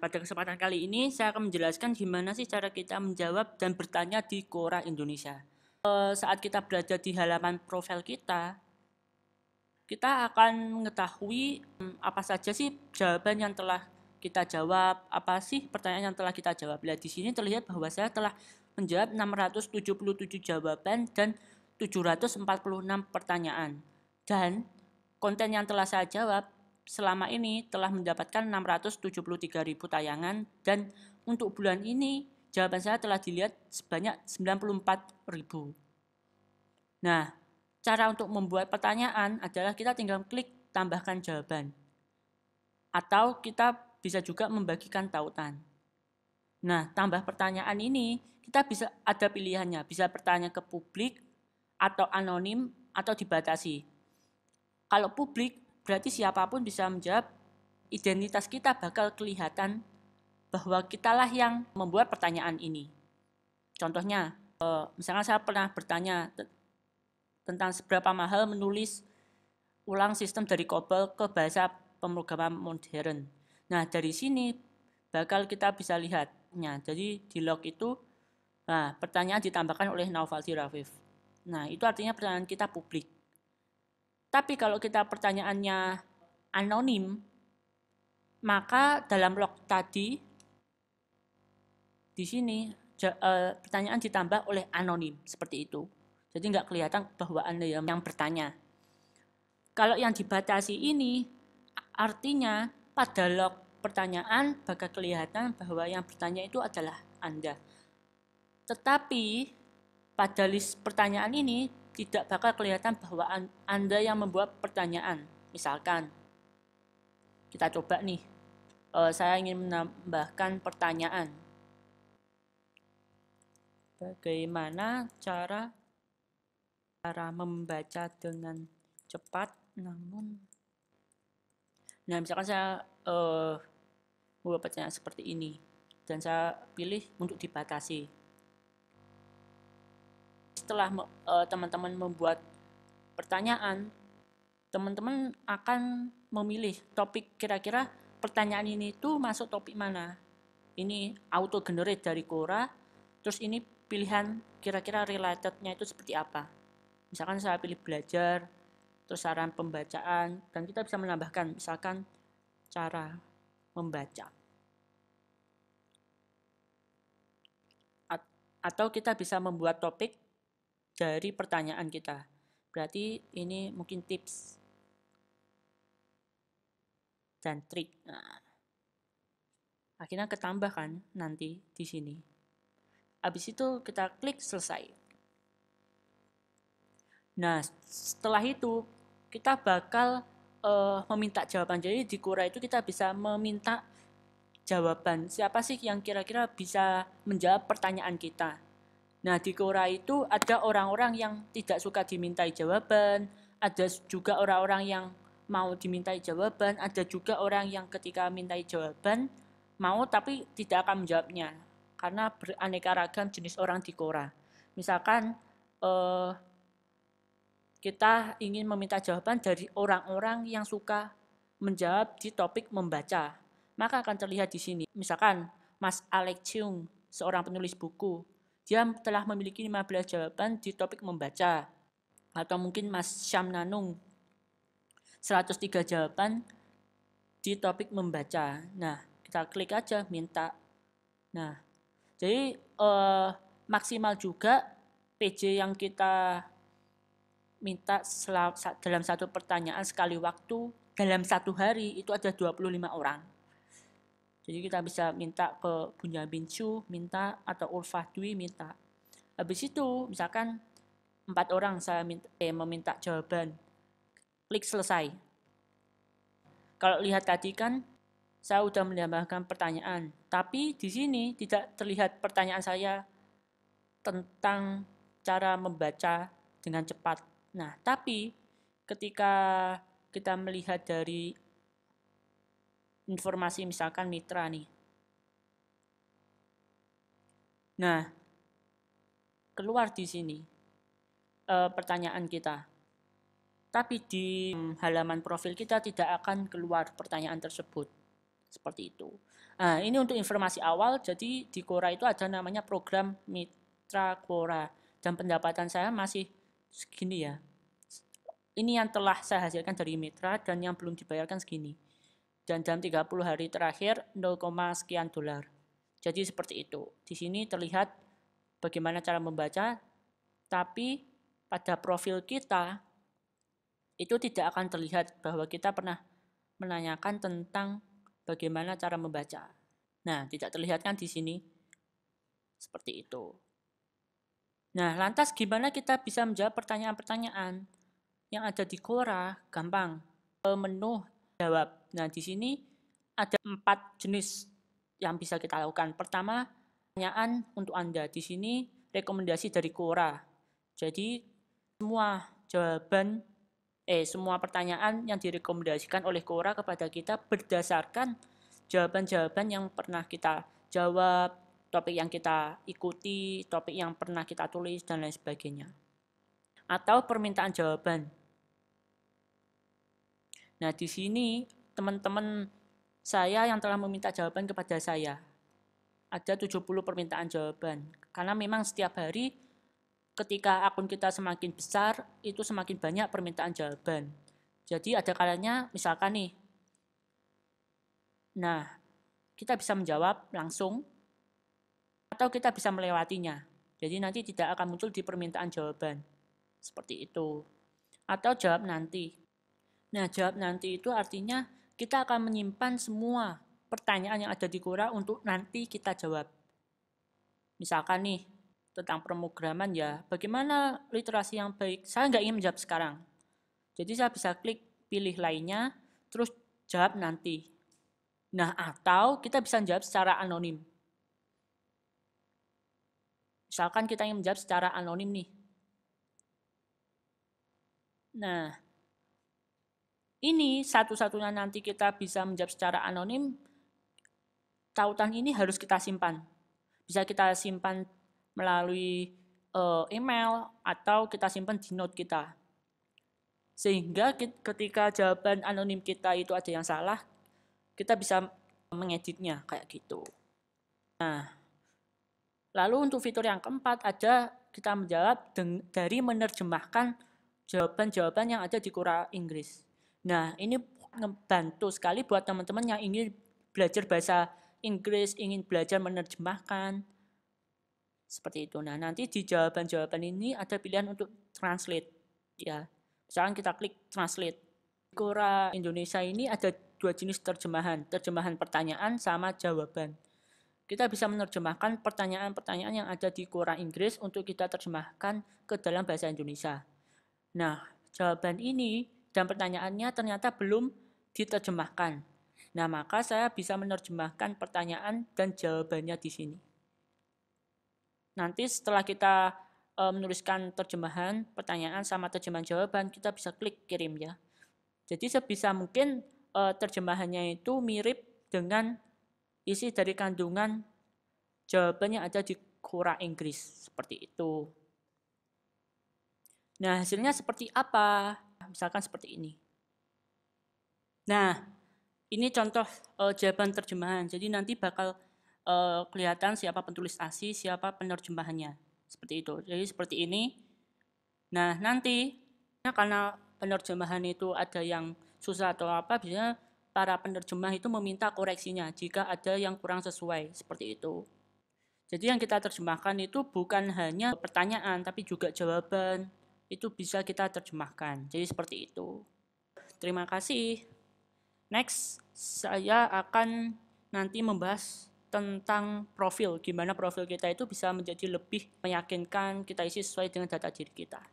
pada kesempatan kali ini saya akan menjelaskan gimana sih cara kita menjawab dan bertanya di Quora Indonesia. Saat kita berada di halaman profil kita akan mengetahui apa saja sih jawaban yang telah kita jawab, apa sih pertanyaan yang telah kita jawab. Lihat di sini terlihat bahwa saya telah menjawab 677 jawaban dan 746 pertanyaan. Dan konten yang telah saya jawab selama ini telah mendapatkan 673.000 tayangan, dan untuk bulan ini jawaban saya telah dilihat sebanyak 94.000. Nah, cara untuk membuat pertanyaan adalah kita tinggal klik tambahkan jawaban. Atau kita bisa juga membagikan tautan. Nah, tambah pertanyaan ini kita bisa ada pilihannya, bisa bertanya ke publik atau anonim atau dibatasi. Kalau publik berarti siapapun bisa menjawab, identitas kita bakal kelihatan bahwa kitalah yang membuat pertanyaan ini. Contohnya, misalnya saya pernah bertanya tentang seberapa mahal menulis ulang sistem dari COBOL ke bahasa pemrograman modern. Nah, dari sini bakal kita bisa lihatnya. Jadi di log itu, pertanyaan ditambahkan oleh Naufaldi Rafif. Nah, itu artinya pertanyaan kita publik. Tapi kalau kita pertanyaannya anonim, maka dalam log tadi di sini pertanyaan ditambah oleh anonim seperti itu. Jadi nggak kelihatan bahwa Anda yang bertanya. Kalau yang dibatasi ini artinya pada log pertanyaan bakal kelihatan bahwa yang bertanya itu adalah Anda. Tetapi pada list pertanyaan ini tidak bakal kelihatan bahwa Anda yang membuat pertanyaan. Misalkan kita coba nih, saya ingin menambahkan pertanyaan. Bagaimana cara membaca dengan cepat namun, nah misalkan saya membuat pertanyaan seperti ini dan saya pilih untuk dibatasi. Setelah teman-teman membuat pertanyaan, teman-teman akan memilih topik, kira-kira pertanyaan ini tuh masuk topik mana. Ini auto generate dari Quora, terus ini pilihan kira-kira relatednya itu seperti apa. Misalkan saya pilih belajar, terus saran pembacaan, dan kita bisa menambahkan misalkan cara membaca. Atau kita bisa membuat topik dari pertanyaan kita. Berarti ini mungkin tips dan trik. Nah, akhirnya ketambah kan nanti di sini. Habis itu kita klik selesai. Nah, setelah itu kita bakal meminta jawaban. Jadi di Quora itu kita bisa meminta jawaban. Siapa sih yang kira-kira bisa menjawab pertanyaan kita? Nah, di Quora itu ada orang-orang yang tidak suka dimintai jawaban, ada juga orang-orang yang mau dimintai jawaban, ada juga orang yang ketika mintai jawaban mau tapi tidak akan menjawabnya karena beraneka ragam jenis orang di Quora. Misalkan kita ingin meminta jawaban dari orang-orang yang suka menjawab di topik membaca, maka akan terlihat di sini. Misalkan Mas Alex Chung, seorang penulis buku, dia telah memiliki 15 jawaban di topik membaca. Atau mungkin Mas Syam Nanung, 103 jawaban di topik membaca. Nah, kita klik aja minta. Nah, jadi maksimal juga PJ yang kita minta dalam satu pertanyaan sekali waktu dalam satu hari itu ada 25 orang. Jadi kita bisa minta ke Bunyamin Chu minta, atau Ulfah Dwi minta. Habis itu misalkan 4 orang saya meminta jawaban, klik selesai. Kalau lihat tadi kan saya sudah menambahkan pertanyaan, tapi di sini tidak terlihat pertanyaan saya tentang cara membaca dengan cepat. Nah, tapi ketika kita melihat dari informasi misalkan mitra nih. Nah, keluar di sini pertanyaan kita. Tapi di halaman profil kita tidak akan keluar pertanyaan tersebut. Seperti itu. Nah, ini untuk informasi awal. Jadi di Quora itu ada namanya program Mitra Quora. Dan pendapatan saya masih segini ya. Ini yang telah saya hasilkan dari mitra dan yang belum dibayarkan segini. Dan dalam 30 hari terakhir 0, sekian dolar. Jadi seperti itu. Di sini terlihat bagaimana cara membaca, tapi pada profil kita itu tidak akan terlihat bahwa kita pernah menanyakan tentang bagaimana cara membaca. Nah, tidak terlihat kan di sini? Seperti itu. Nah, lantas gimana kita bisa menjawab pertanyaan-pertanyaan yang ada di Quora? Gampang. Menu jawab. Nah, di sini ada 4 jenis yang bisa kita lakukan. Pertama, pertanyaan untuk Anda. Di sini rekomendasi dari Quora. Jadi, semua pertanyaan yang direkomendasikan oleh Quora kepada kita berdasarkan jawaban-jawaban yang pernah kita jawab, topik yang kita ikuti, topik yang pernah kita tulis, dan lain sebagainya. Atau permintaan jawaban. Nah, di sini teman-teman saya yang telah meminta jawaban kepada saya. Ada 70 permintaan jawaban. Karena memang setiap hari ketika akun kita semakin besar, itu semakin banyak permintaan jawaban. Jadi ada kalanya misalkan nih, nah kita bisa menjawab langsung atau kita bisa melewatinya. Jadi nanti tidak akan muncul di permintaan jawaban. Seperti itu. Atau jawab nanti. Nah, jawab nanti itu artinya kita akan menyimpan semua pertanyaan yang ada di Quora untuk nanti kita jawab. Misalkan nih, tentang pemrograman ya, bagaimana literasi yang baik? Saya nggak ingin menjawab sekarang. Jadi saya bisa klik pilih lainnya, terus jawab nanti. Nah, atau kita bisa jawab secara anonim. Misalkan kita ingin menjawab secara anonim nih. Nah, ini satu-satunya nanti kita bisa menjawab secara anonim, tautan ini harus kita simpan. Bisa kita simpan melalui email atau kita simpan di note kita. Sehingga ketika jawaban anonim kita itu ada yang salah, kita bisa mengeditnya kayak gitu. Nah, lalu untuk fitur yang keempat ada kita menjawab dari menerjemahkan jawaban-jawaban yang ada di Quora Inggris. Nah, ini ngebantu sekali buat teman-teman yang ingin belajar bahasa Inggris, ingin belajar menerjemahkan. Seperti itu. Nah, nanti di jawaban-jawaban ini ada pilihan untuk translate. Ya, misalkan kita klik translate. Quora Indonesia ini ada 2 jenis terjemahan. Terjemahan pertanyaan sama jawaban. Kita bisa menerjemahkan pertanyaan-pertanyaan yang ada di Quora Inggris untuk kita terjemahkan ke dalam bahasa Indonesia. Nah, jawaban ini dan pertanyaannya ternyata belum diterjemahkan. Nah, maka saya bisa menerjemahkan pertanyaan dan jawabannya di sini. Nanti setelah kita menuliskan terjemahan pertanyaan sama terjemahan jawaban, kita bisa klik kirim ya. Jadi sebisa mungkin terjemahannya itu mirip dengan isi dari kandungan jawaban yang ada di Quora Inggris. Seperti itu. Nah, hasilnya seperti apa? Misalkan seperti ini. Nah, ini contoh jawaban terjemahan. Jadi nanti bakal kelihatan siapa penulis asli, siapa penerjemahannya. Seperti itu. Jadi seperti ini. Nah, nanti karena penerjemahan itu ada yang susah atau apa, biasanya para penerjemah itu meminta koreksinya jika ada yang kurang sesuai. Seperti itu. Jadi yang kita terjemahkan itu bukan hanya pertanyaan, tapi juga jawaban. Itu bisa kita terjemahkan. Jadi seperti itu. Terima kasih. Next, saya akan nanti membahas tentang profil, gimana profil kita itu bisa menjadi lebih meyakinkan, kita isi sesuai dengan data diri kita.